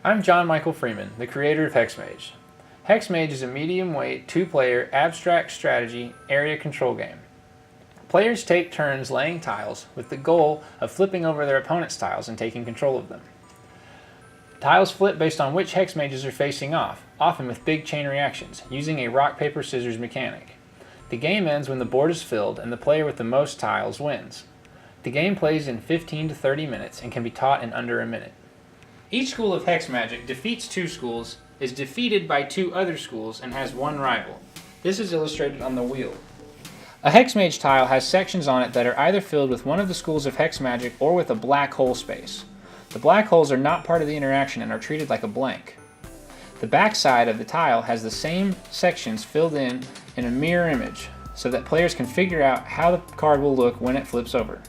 I'm John Michael Freeman, the creator of HexMage. HexMage is a medium-weight, two-player, abstract strategy area control game. Players take turns laying tiles with the goal of flipping over their opponent's tiles and taking control of them. Tiles flip based on which HexMages are facing off, often with big chain reactions, using a rock-paper-scissors mechanic. The game ends when the board is filled and the player with the most tiles wins. The game plays in 15 to 30 minutes and can be taught in under a minute. Each school of hex magic defeats two schools, is defeated by two other schools, and has one rival. This is illustrated on the wheel. A HexMage tile has sections on it that are either filled with one of the schools of hex magic or with a black hole space. The black holes are not part of the interaction and are treated like a blank. The back side of the tile has the same sections filled in a mirror image, so that players can figure out how the card will look when it flips over.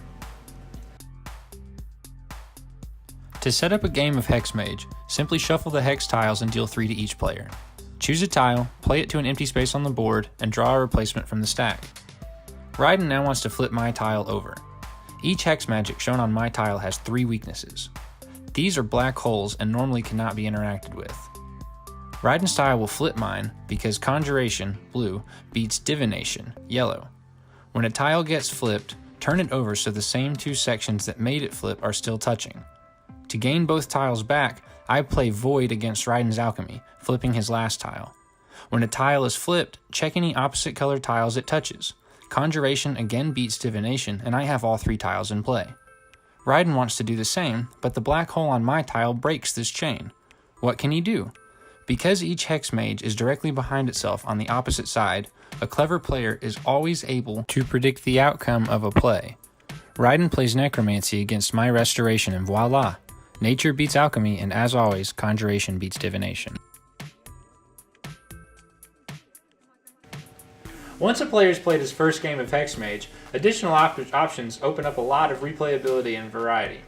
To set up a game of HexMage, simply shuffle the hex tiles and deal 3 to each player. Choose a tile, play it to an empty space on the board, and draw a replacement from the stack. Ryden now wants to flip my tile over. Each hex magic shown on my tile has 3 weaknesses. These are black holes and normally cannot be interacted with. Ryden's tile will flip mine because Conjuration, blue, beats Divination, yellow. When a tile gets flipped, turn it over so the same 2 sections that made it flip are still touching. To gain both tiles back, I play Void against Ryden's Alchemy, flipping his last tile. When a tile is flipped, check any opposite colored tiles it touches. Conjuration again beats Divination, and I have all 3 tiles in play. Ryden wants to do the same, but the black hole on my tile breaks this chain. What can he do? Because each hex mage is directly behind itself on the opposite side, a clever player is always able to predict the outcome of a play. Ryden plays Necromancy against my Restoration, and voila! Nature beats Alchemy, and as always, Conjuration beats Divination. Once a player has played his first game of HexMage, additional options open up a lot of replayability and variety.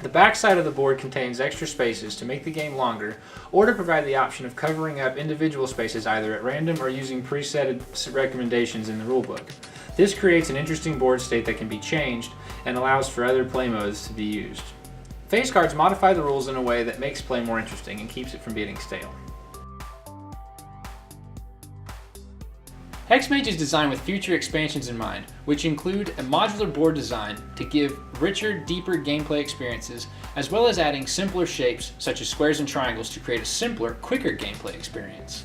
The backside of the board contains extra spaces to make the game longer, or to provide the option of covering up individual spaces either at random or using preset recommendations in the rulebook. This creates an interesting board state that can be changed and allows for other play modes to be used. Face cards modify the rules in a way that makes play more interesting and keeps it from getting stale. HexMage is designed with future expansions in mind, which include a modular board design to give richer, deeper gameplay experiences, as well as adding simpler shapes such as squares and triangles to create a simpler, quicker gameplay experience.